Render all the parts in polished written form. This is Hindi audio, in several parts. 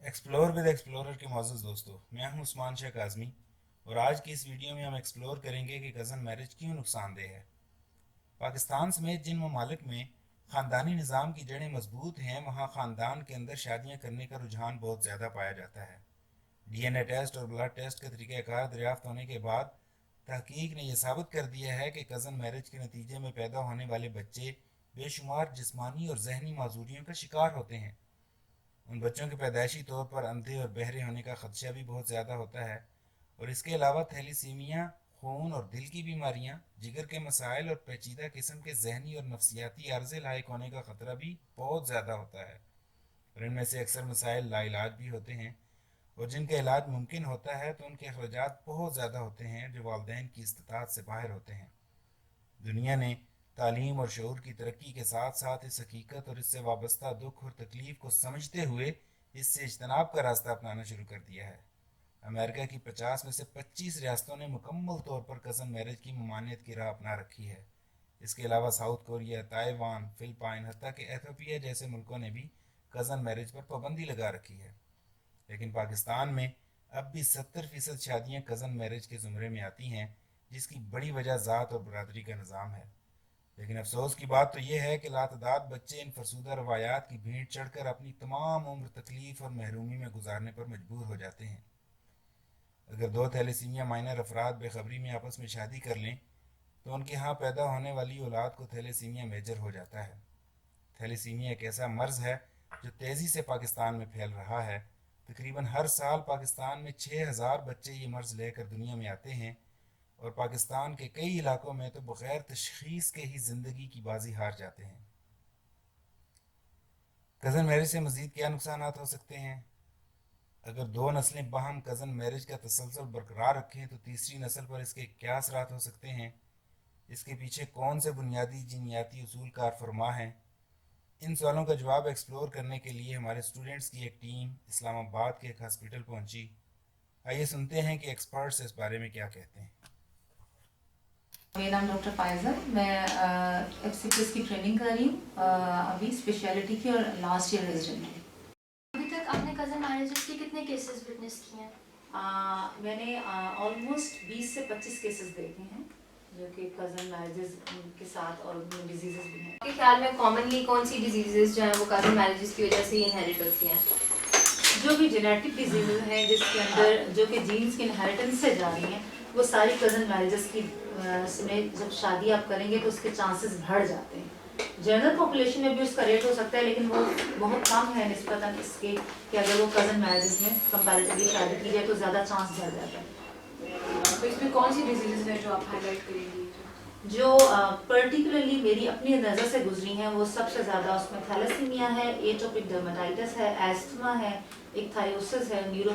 एक्सप्लोर विद एक्सप्लोरर के मोअज़्ज़ज़ दोस्तों, मैं हूं उस्मान शाह काज़मी और आज की इस वीडियो में हम एक्सप्लोर करेंगे कि कज़न मैरिज क्यों नुकसानदेह है। पाकिस्तान समेत जिन ममालिक में ख़ानदानी निज़ाम की जड़ें मजबूत हैं, वहाँ ख़ानदान के अंदर शादियाँ करने का रुझान बहुत ज़्यादा पाया जाता है। DNA टेस्ट और ब्लड टेस्ट के तरीक़ाकार दरियाफ्त होने के बाद तहकीक ने यह साबित कर दिया है कि कज़न मैरिज के नतीजे में पैदा होने वाले बच्चे बेशुमार जिस्मानी और जहनी माजूरियों का शिकार होते हैं। उन बच्चों के पैदाइशी तौर पर अंधे और बहरे होने का ख़दशा भी बहुत ज़्यादा होता है और इसके अलावा थैलीसीमिया, खून और दिल की बीमारियाँ, जिगर के मसाइल और पेचीदा किस्म के जहनी और नफसियाती अर्ज़े लायक होने का ख़तरा भी बहुत ज़्यादा होता है। और इनमें से अक्सर मसाइल लाइलाज भी होते हैं और जिनका इलाज मुमकिन होता है तो उनके अखराजात बहुत ज़्यादा होते हैं जो वालदैन की इस्तिताअत से बाहर होते हैं। दुनिया ने तालीम और शऊर की तरक्की के साथ साथ इस हकीकत और इससे वाबस्ता दुख और तकलीफ़ को समझते हुए इससे इज्तनाब का रास्ता अपनाना शुरू कर दिया है। अमेरिका की 50 में से 25 रियासतों ने मुकम्मल तौर पर कज़न मैरिज की ममानियत की राह अपना रखी है। इसके अलावा साउथ कोरिया, ताइवान, फिलिपाइन, हत्ता कि एथियोपिया जैसे मुल्कों ने भी कज़न मैरिज पर पाबंदी लगा रखी है। लेकिन पाकिस्तान में अब भी 70% शादियाँ कज़न मैरिज के ज़ुमरे में आती हैं, जिसकी बड़ी वजह ज़ात और बरादरी का निज़ाम है। लेकिन अफसोस की बात तो यह है कि लातदाद बच्चे इन फरसूदा रवायात की भीड़ चढ़कर अपनी तमाम उम्र तकलीफ़ और महरूमी में गुजारने पर मजबूर हो जाते हैं। अगर दो थैलेसीमिया माइनर अफराद बेखबरी में आपस में शादी कर लें तो उनके यहाँ पैदा होने वाली औलाद को थैलेसीमिया मेजर हो जाता है। थैलेसीमिया एक ऐसा मर्ज़ है जो तेज़ी से पाकिस्तान में फैल रहा है। तकरीबन हर साल पाकिस्तान में 6000 बच्चे ये मर्ज़ लेकर दुनिया में आते हैं और पाकिस्तान के कई इलाकों में तो बग़ैर तशख़ीस के ही ज़िंदगी की बाजी हार जाते हैं। कज़न मैरिज से मज़ीद क्या नुकसान हो सकते हैं? अगर दो नस्लें बाहम कज़न मैरिज का तसलसल बरकरार रखें तो तीसरी नस्ल पर इसके क्या असरात हो सकते हैं? इसके पीछे कौन से बुनियादी जीनियाती उसूल कार फरमा हैं? इन सवालों का जवाब एक्सप्लोर करने के लिए हमारे स्टूडेंट्स की एक टीम इस्लामाबाद के एक हॉस्पिटल पहुंची। आइए सुनते हैं कि एक्सपर्ट्स इस बारे में क्या कहते हैं। मेरा नाम डॉक्टर फायज़ा, मैं FCPS की ट्रेनिंग कर रही हूँ अभी स्पेशलिटी की और लास्ट ईयर रेजिडेंट हूँ। अभी तक आपने कज़न मैरिजेस के कितने केसेस विटनेस किए हैं? मैंने ऑलमोस्ट 20 से 25 केसेस देखे हैं जो कि कज़न मैरिजेस के साथ और डिजीज़ भी हैं। आपके ख्याल में कॉमनली कौन सी डिजीज़ेस जो हैं वो कज़न मैरिजेस की वजह से इनहेरिट होती हैं? जो भी जेनेटिक डिजीज़ हैं जिसके अंदर जो कि जीन्स की इनहेरिटेंस से जा रही हैं, वो सारी कज़न मैरिजेस की में जब शादी आप करेंगे तो उसके चांसेस बढ़ जाते हैं। जनरल पॉपुलेशन में भी उसका रेट हो सकता है, लेकिन वो बहुत कम है निस्बतन इसके कि अगर वो कज़न मैरिजेस में कंपैरेटिवली शादी की जाए तो ज़्यादा चांस बढ़ जाता है। तो इसमें कौन सी डिजीज़ेस हैं जो आप हाईलाइट करेंगी? जो पर्टिकुलरली मेरी अपनी नज़र से गुजरी हैं वो सबसे ज़्यादा उसमें थैलेसीमिया है, एटोपिक डर्मेटाइटिस है, एस्थमा है, इक्थायोसिस है, neuro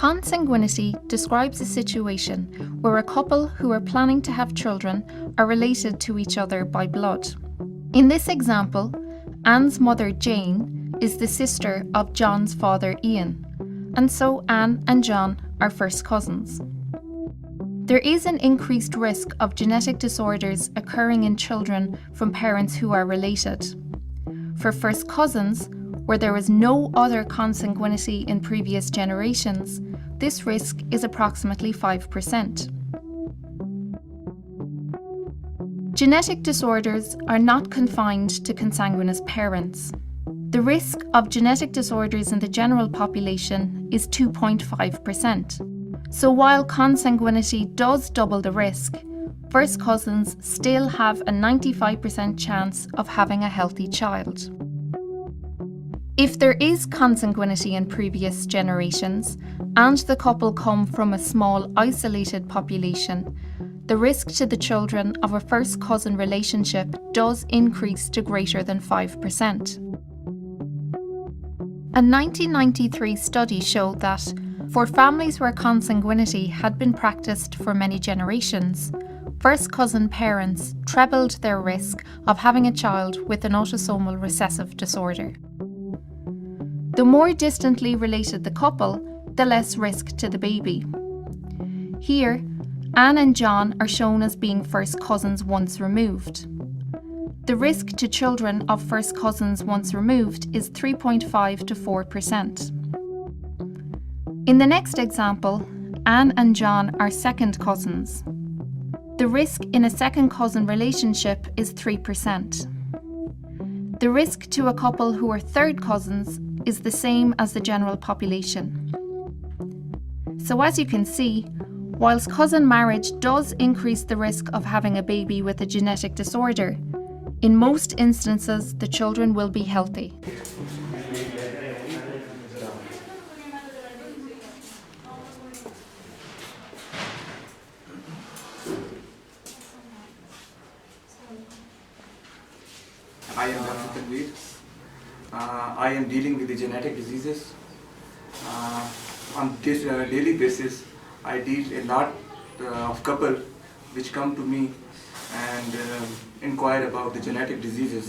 Consanguinity describes a situation where a couple who are planning to have children are related to each other by blood. In this example, Anne's mother Jane is the sister of John's father Ian, and so Anne and John are first cousins. There is an increased risk of genetic disorders occurring in children from parents who are related. For first cousins, where there is no other consanguinity in previous generations, this risk is approximately 5%. Genetic disorders are not confined to consanguineous parents. The risk of genetic disorders in the general population is 2.5%. So while consanguinity does double the risk, first cousins still have a 95% chance of having a healthy child. If there is consanguinity in previous generations, and the couple come from a small isolated population, the risk to the children of a first cousin relationship does increase to greater than 5%. A 1993 study showed that for families where consanguinity had been practiced for many generations, first cousin parents trebled their risk of having a child with an autosomal recessive disorder. The more distantly related the couple, the less risk to the baby. Here, Anne and John are shown as being first cousins once removed. The risk to children of first cousins once removed is 3.5 to 4%. In the next example, Anne and John are second cousins. The risk in a second cousin relationship is 3%. The risk to a couple who are third cousins is the same as the general population. So as you can see, whilst cousin marriage does increase the risk of having a baby with a genetic disorder, in most instances the children will be healthy. I am Dr. Tanveer. I am dealing with the genetic diseases. On this daily basis, I deal a lot of couple which come to me and inquire about the genetic diseases.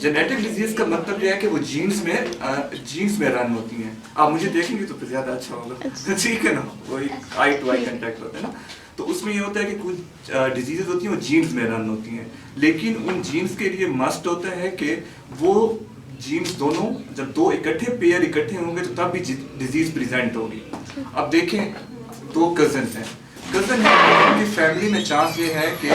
Genetic disease का मतलब यह है कि वो जीन्स में रन होती हैं. आप मुझे देखेंगे तो फिर ज़्यादा अच्छा होगा. ठीक है ना, वही आई टू आई कंटेक्ट होता है ना. तो उसमें ये होता है कि कुछ डिजीज़ होती हैं वो जीन्स में रन होती हैं, लेकिन उन जीन्स के लिए मस्ट होता है कि वो जीन्स दोनों, जब दो पेयर इकट्ठे होंगे तो तब भी डिजीज़ प्रेजेंट होगी. अब देखें, दो कज़न हैं, उनकी फैमिली में चांस ये है कि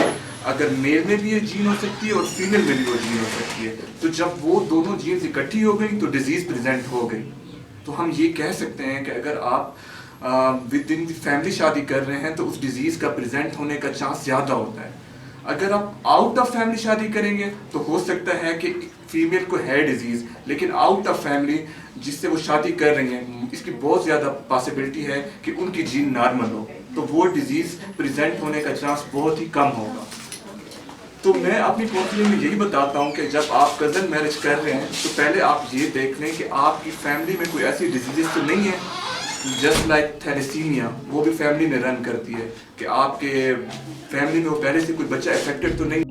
अगर मेल में भी ये जीन हो सकती है और फीमेल में भी वो जीन हो सकती है. तो जब वो दोनों जीन्स इकट्ठी हो गई तो डिजीज़ प्रेजेंट हो गई. तो हम ये कह सकते हैं कि अगर आप विद इन द फैमिली शादी कर रहे हैं तो उस डिजीज़ का प्रेजेंट होने का चांस ज़्यादा होता है. अगर आप आउट ऑफ फैमिली शादी करेंगे तो हो सकता है कि फीमेल को है डिजीज़, लेकिन आउट ऑफ फैमिली जिससे वो शादी कर रही हैं इसकी बहुत ज़्यादा पॉसिबिलिटी है कि उनकी जीन नॉर्मल हो, तो वो डिजीज़ प्रेजेंट होने का चांस बहुत ही कम होगा. तो मैं अपनी काउंसलिंग में यही बताता हूँ कि जब आप कज़न मैरिज कर रहे हैं तो पहले आप ये देख लें कि आपकी फैमिली में कोई ऐसी डिजीज़ तो नहीं है, जस्ट लाइक थैलेसीमिया, वो भी फैमिली में रन करती है, कि आपके फैमिली में वो पहले से कोई बच्चा अफेक्टेड तो नहीं.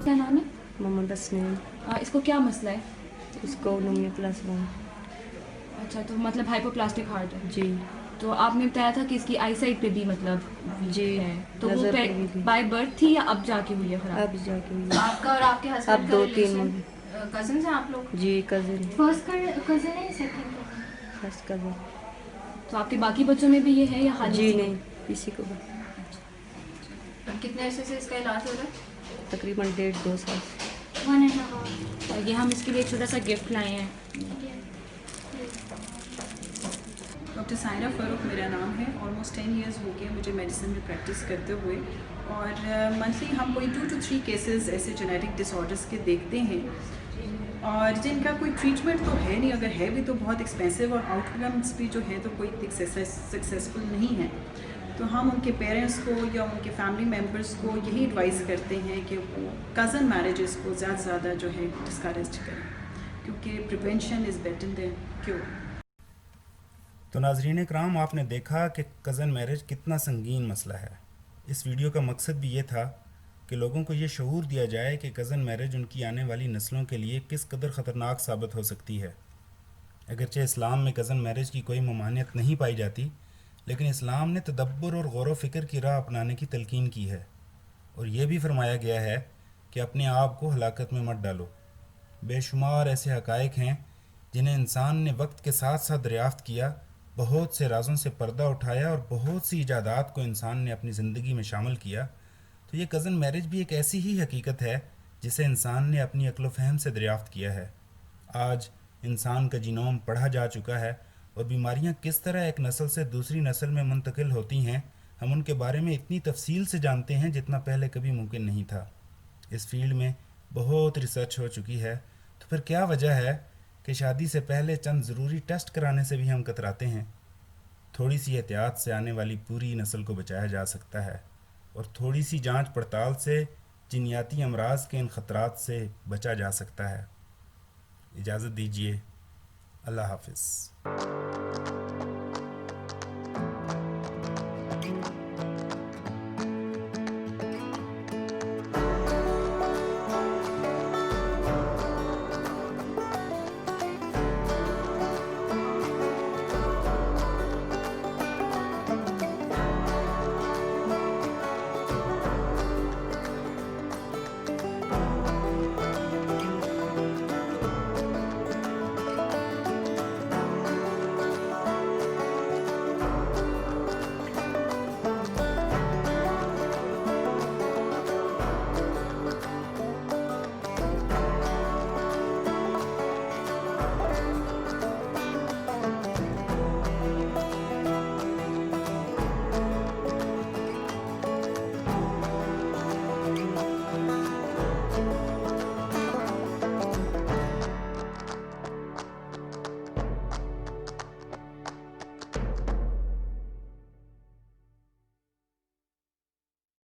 क्या नाम है? मोहम्मद हसनैन. इसको क्या मसला है? उसको लुमिया +1. अच्छा, तो मतलब हाइपोप्लास्टिक हार्ट है. जी तो आपने बताया था कि इसकी आई साइट पे भी मतलब जी है, तो वो नज़र पे भी थी. बाय बर्थ थी या अब जाके हुई है खराब? अब जाके हुई. आपका और आपके अब हस्बैंड का 2-3 रिलेशन महीने. कजन्स हैं आप लोग? जी कज़न, फर्स्ट कजन है, सेकंड कजन? First cousin. तो आपके बाकी बच्चों में भी ये है या खाली जी इसी में? नहीं, इसी को बस. कितने अरसे से इसका इलाज हो रहा है? तकरीबन 1.5-2 साल. 1.5. और ये हम इसके लिए एक छोटा सा गिफ्ट लाए हैं. डॉक्टर सायरा फ़ारूक मेरा नाम है. ऑलमोस्ट 10 इयर्स हो गए मुझे मेडिसिन में प्रैक्टिस करते हुए, और मंथली हम कोई 2 to 3 केसेस ऐसे जेनेटिक डिसऑर्डर्स के देखते हैं, और जिनका कोई ट्रीटमेंट तो है नहीं, अगर है भी तो बहुत एक्सपेंसिव, और आउटकम्स भी जो है तो कोई सक्सेसफुल नहीं है. तो हम उनके पेरेंट्स को या उनके फैमिली मेम्बर्स को यही एडवाइस करते हैं कि वो कज़न मैरिजेस को ज़्यादा से ज़्यादा जो है डिस्करेज करें, क्योंकि prevention is better than cure. तो नाज़रीन इकराम, आपने देखा कि कज़न मैरिज कितना संगीन मसला है. इस वीडियो का मकसद भी ये था कि लोगों को ये शऊर दिया जाए कि कज़न मैरिज उनकी आने वाली नस्लों के लिए किस कदर ख़तरनाक साबित हो सकती है. अगरचे इस्लाम में कज़न मैरिज की कोई ममानियत नहीं पाई जाती, लेकिन इस्लाम ने तदब्बर और गौर व फ़िक्र की राह अपनाने की तलकीन की है, और ये भी फरमाया गया है कि अपने आप को हलाकत में मत डालो. बेशुमार ऐसे हक़ाइक़ हैं जिन्हें इंसान ने वक्त के साथ साथ दरियाफ़्त किया, बहुत से राज़ों से पर्दा उठाया और बहुत सी इजादात को इंसान ने अपनी ज़िंदगी में शामिल किया. तो ये कज़न मैरिज भी एक ऐसी ही हकीकत है जिसे इंसान ने अपनी अक्ल व फ़हम से दरियाफ़्त किया है. आज इंसान का जीनोम पढ़ा जा चुका है, और बीमारियां किस तरह एक नस्ल से दूसरी नस्ल में मुंतकिल होती हैं, हम उनके बारे में इतनी तफसील से जानते हैं जितना पहले कभी मुमकिन नहीं था. इस फील्ड में बहुत रिसर्च हो चुकी है, तो फिर क्या वजह है कि शादी से पहले चंद ज़रूरी टेस्ट कराने से भी हम कतराते हैं. थोड़ी सी एहतियात से आने वाली पूरी नस्ल को बचाया जा सकता है, और थोड़ी सी जांच पड़ताल से जिन्याती अमराज के इन ख़तरात से बचा जा सकता है. इजाज़त दीजिए. अल्लाह हाफ़िज़.